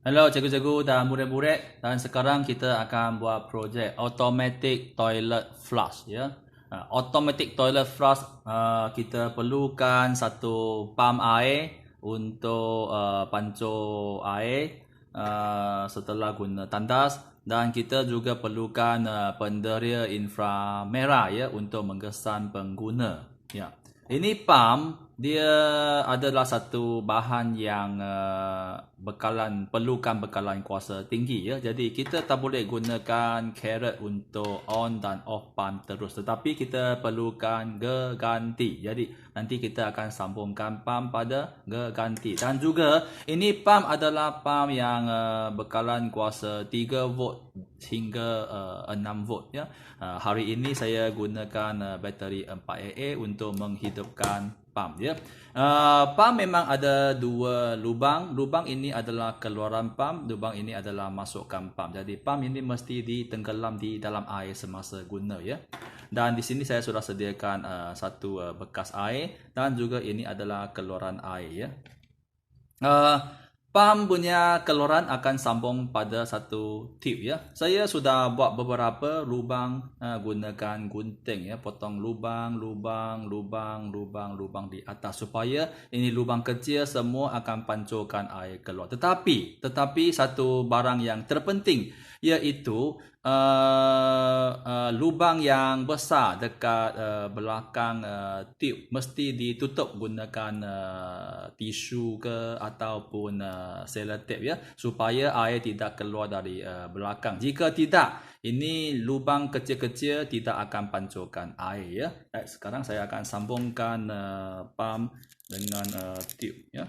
Hello cikgu-cikgu dan murid-murid, dan sekarang kita akan buat projek automatic toilet flush ya. Automatic toilet flush, kita perlukan satu pam air untuk pancur air setelah guna tandas, dan kita juga perlukan penderia inframerah ya untuk menggesan pengguna ya. Ini pam dia adalah satu bahan yang perlukan bekalan kuasa tinggi ya. Jadi kita tak boleh gunakan carrot untuk on dan off pam terus, tetapi kita perlukan geganti. Jadi nanti kita akan sambungkan pam pada geganti. Dan juga ini pam adalah pam yang bekalan kuasa 3 volt hingga 6 volt ya. Hari ini saya gunakan bateri 4AA untuk menghidupkan pam ya. Pam memang ada dua lubang. Lubang ini adalah keluaran pam, lubang ini adalah masukkan pam. Jadi pam ini mesti ditenggelam di dalam air semasa guna ya. Dan di sini saya sudah sediakan satu bekas air, dan juga ini adalah keluaran air ya. Pam punya keluaran akan sambung pada satu tip ya. Saya sudah buat beberapa lubang gunakan gunting ya, potong lubang di atas supaya ini lubang kecil semua akan pancurkan air keluar. Tetapi satu barang yang terpenting iaitu lubang yang besar dekat belakang tip mesti ditutup gunakan tisu ke ataupun selotip ya, supaya air tidak keluar dari belakang. Jika tidak, ini lubang kecil-kecil tidak akan pancurkan air ya. Sekarang saya akan sambungkan pam dengan tip ya.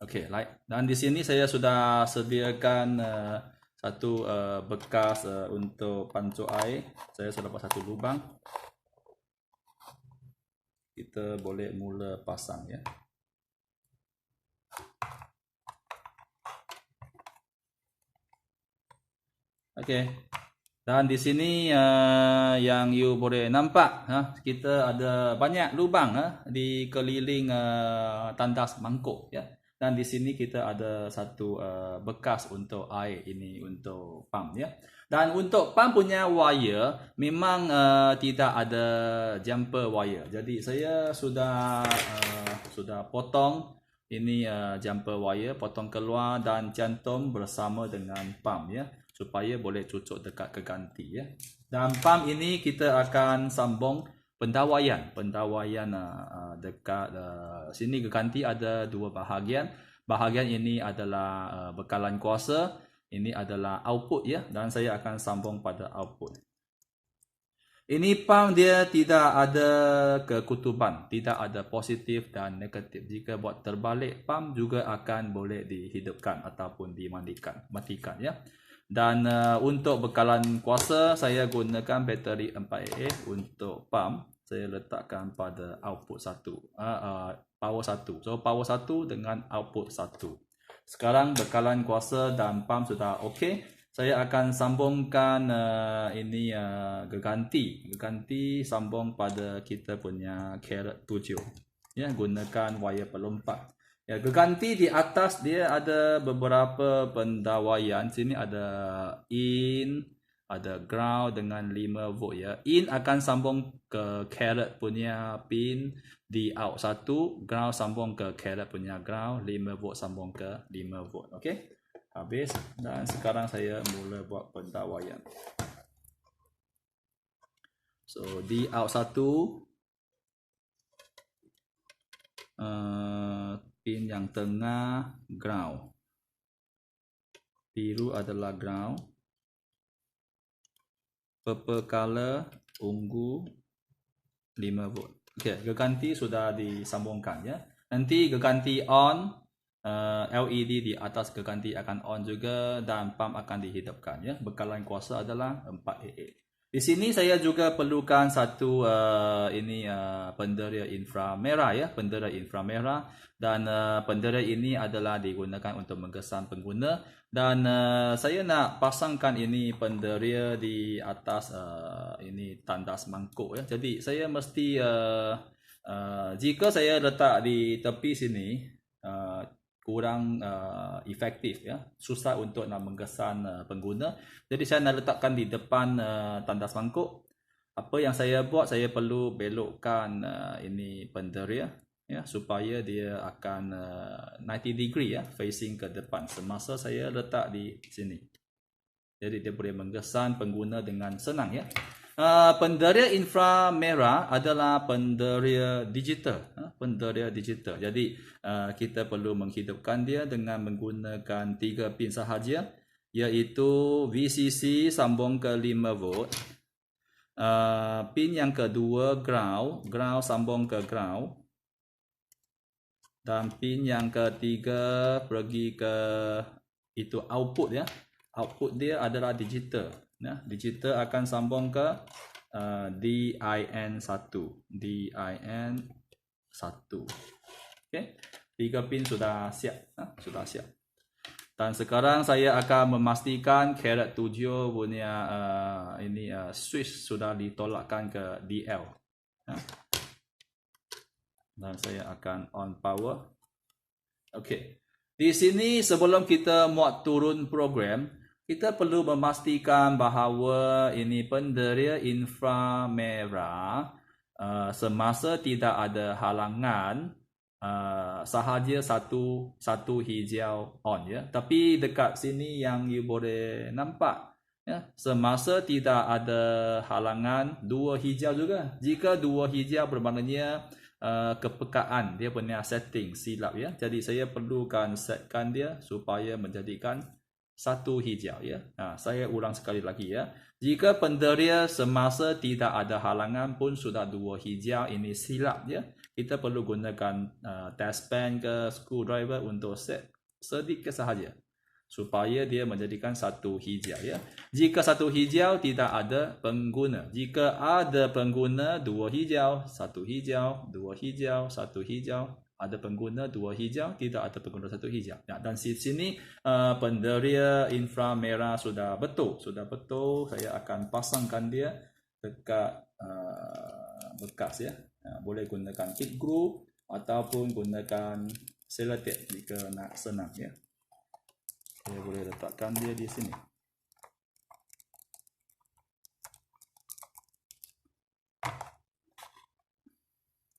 Okey, dan di sini saya sudah sediakan satu bekas untuk pancur air. Saya sudah buat satu lubang. Kita boleh mula pasang ya. Okey. Dan di sini yang you boleh nampak, kita ada banyak lubang di keliling tandas mangkuk ya. Dan di sini kita ada satu bekas untuk air ini untuk pam ya. Dan untuk pam punya wire memang tidak ada jumper wire. Jadi saya sudah potong ini jumper wire, potong keluar dan cantum bersama dengan pam ya, supaya boleh cucuk dekat keganti ya. Dan pam ini kita akan sambung pendawaian dekat sini. Keganti ada dua bahagian. Bahagian ini adalah bekalan kuasa, ini adalah output ya, dan saya akan sambung pada output. Ini pam dia tidak ada kekutuban, tidak ada positif dan negatif. Jika buat terbalik, pam juga akan boleh dihidupkan ataupun matikan ya. Dan untuk bekalan kuasa saya gunakan bateri 4AA untuk pam. Saya letakkan pada output 1, power 1. So power 1 dengan output 1. Sekarang bekalan kuasa dan pam sudah okey. Saya akan sambungkan ini geganti sambung pada kita punya carrot 7 ya, gunakan wire pelompat. Ya, geganti di atas dia ada beberapa pendawaian. Sini ada in, ada ground dengan 5 volt ya. In akan sambung ke carrot punya pin di out 1, ground sambung ke carrot punya ground, 5 volt sambung ke 5 volt. Okey. Habis, dan sekarang saya mula buat pendawaian. So di out 1 pin yang tengah ground, biru adalah ground, purple color ungu 5 volt. Okey, geganti sudah disambungkan ya. Nanti geganti on, LED di atas geganti akan on juga, dan pam akan dihidupkan ya. Bekalan kuasa adalah 4AA. Di sini saya juga perlukan satu penderia inframerah ya, penderia inframerah, dan penderia ini adalah digunakan untuk menggesan pengguna. Dan saya nak pasangkan ini penderia di atas ini tandas mangkuk ya. Jadi saya mesti Jika saya letak di tepi sini kurang efektif ya, susah untuk nak menggesan pengguna. Jadi saya nak letakkan di depan tandas mangkuk. Apa yang saya buat, saya perlu belokkan ini penderia ya, supaya dia akan 90 degree ya, facing ke depan semasa saya letak di sini. Jadi dia boleh menggesan pengguna dengan senang ya. Penderia inframerah adalah penderia digital, penderia digital. Jadi kita perlu menghidupkan dia dengan menggunakan 3 pin sahaja, iaitu VCC sambung ke 5 volt. Pin yang kedua ground sambung ke ground, dan pin yang ketiga pergi ke itu output ya. Output dia adalah digital ya. Digital akan sambung ke DIN1. Okey, 3 pin sudah siap, sudah siap. Dan sekarang saya akan memastikan carat 7 punya switch sudah ditolakkan ke DL. Dan saya akan on power. Okey. Di sini sebelum kita muat turun program, kita perlu memastikan bahawa ini penderia inframerah semasa tidak ada halangan sahaja satu hijau on ya. Tapi dekat sini yang you boleh nampak ya, semasa tidak ada halangan 2 hijau juga. Jika 2 hijau bermaknanya kepekaan dia punya setting silap ya. Jadi saya perlukan setkan dia supaya menjadikan 1 hijau ya. Saya ulang sekali lagi ya. Jika penderia semasa tidak ada halangan pun sudah 2 hijau, ini silap ya. Kita perlu gunakan test pen ke screwdriver untuk set sedikit sahaja supaya dia menjadikan 1 hijau ya. Jika 1 hijau tidak ada pengguna. Jika ada pengguna 2 hijau, 1 hijau, 2 hijau, 1 hijau. Ada pengguna 2 hijau, tidak ada pengguna 1 hijau. Ya, dan di sini penderia inframerah sudah betul. Saya akan pasangkan dia dekat bekas ya. Boleh gunakan tip glue ataupun gunakan selotip jika nak senang ya. Saya boleh letakkan dia di sini.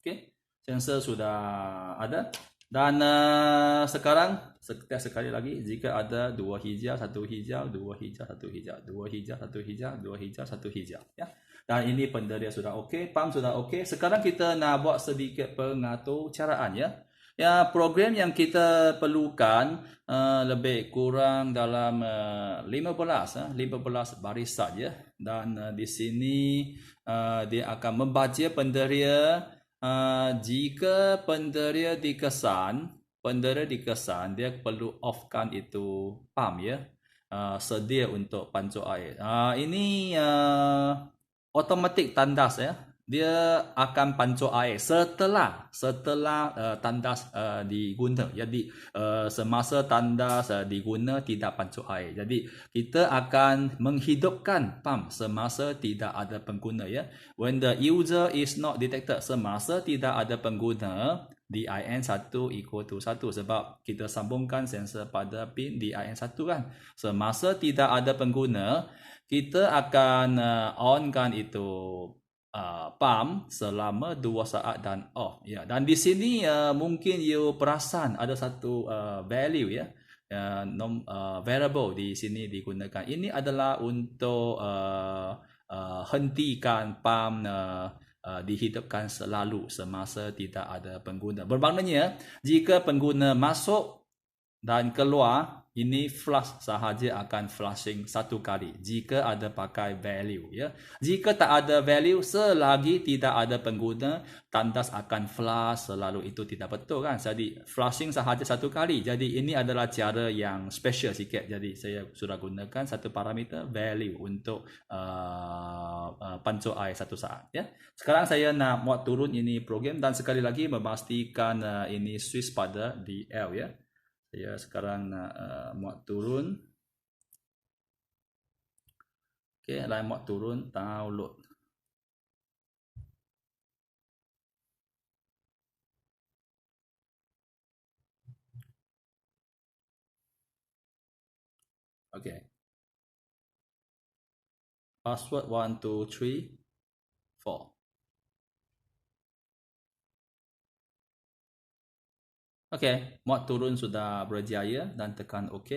Okey, sensor sudah ada. Dan sekarang sekali lagi, jika ada 2 hijau, 1 hijau, 2 hijau, 1 hijau, 2 hijau, 1 hijau, 2 hijau, 1 hijau ya. Dan ini penderia sudah okey, pump sudah okey. Sekarang kita nak buat sedikit pengaturcaraan ya. Ya, program yang kita perlukan lebih kurang dalam 15 baris saja. Dan di sini dia akan membaca penderia. Jika penderia dikesan, dia perlu offkan itu pump ya. Sedia untuk pancuk air. Ini automatic tandas ya. Dia akan pancuk air setelah tandas diguna. Jadi semasa tandas diguna tidak pancuk air. Jadi kita akan menghidupkan pump semasa tidak ada pengguna ya. When the user is not detected, semasa tidak ada pengguna, DIN1 equal to 1 sebab kita sambungkan sensor pada pin DIN1 kan. Semasa tidak ada pengguna, kita akan onkan itu pump selama 2 saat dan off ya. Dan di sini mungkin you perasan ada satu value ya, variable di sini digunakan. Ini adalah untuk hentikan pump dihidupkan selalu semasa tidak ada pengguna. Bermaknanya jika pengguna masuk dan keluar, ini flush sahaja akan flushing 1 kali jika ada pakai value ya. Jika tak ada value, selagi tidak ada pengguna, tandas akan flush selalu. Itu tidak betul kan. Jadi flushing sahaja 1 kali. Jadi ini adalah cara yang special sikit. Jadi saya sudah gunakan satu parameter value untuk pancuk air 1 saat ya. Sekarang saya nak muat turun ini program dan sekali lagi memastikan ini switch pada DL ya. Saya sekarang nak muat turun. Okey, line muat turun, download. Okay. Password 1, 2, 3, 4. Okay, mod turun sudah berjaya dan tekan OK.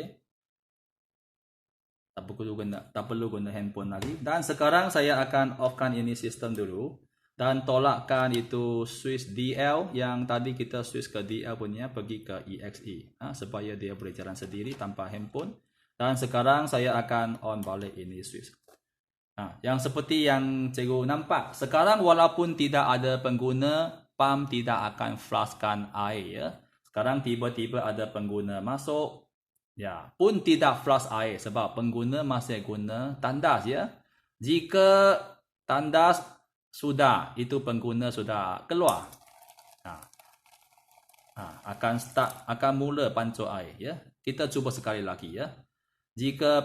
Tak perlu guna handphone lagi. Dan sekarang saya akan offkan ini sistem dulu dan tolakkan itu switch DL yang tadi kita switch ke DL punya pergi ke EXE supaya dia boleh jalan sendiri tanpa handphone. Dan sekarang saya akan on balik ini switch. Yang seperti yang cikgu nampak, sekarang walaupun tidak ada pengguna, pump tidak akan flushkan air ya. Sekarang tiba-tiba ada pengguna masuk, ya, pun tidak flush air sebab pengguna masih guna tandas ya. Jika tandas sudah, itu pengguna sudah keluar. Akan mula pancur air ya. Kita cuba sekali lagi ya. Jika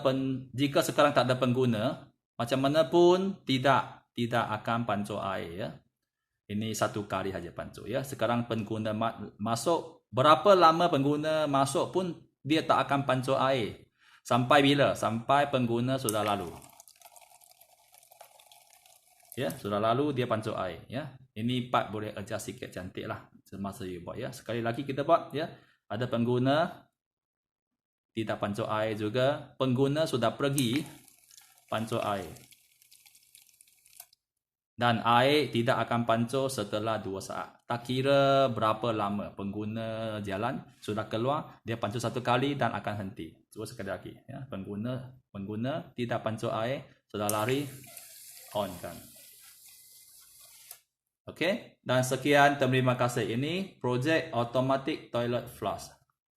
sekarang tak ada pengguna, macam mana pun tidak akan pancur air ya. Ini satu kali saja pancur ya. Sekarang pengguna masuk, berapa lama pengguna masuk pun dia tak akan pancur air. Sampai bila? Sampai pengguna sudah lalu. Ya, sudah lalu dia pancur air ya. Ini part boleh adjust sikit cantik lah semasa you buat ya. Sekali lagi kita buat ya. Ada pengguna tidak pancur air juga. Pengguna sudah pergi pancur air. Dan air tidak akan pancur setelah 2 saat. Tak kira berapa lama pengguna jalan, sudah keluar, dia pancur satu kali dan akan henti. Cuba sekali lagi. Ya. Pengguna tidak pancur air, sudah lari, on kan. Okey, dan sekian, terima kasih. Ini projek automatic toilet flush.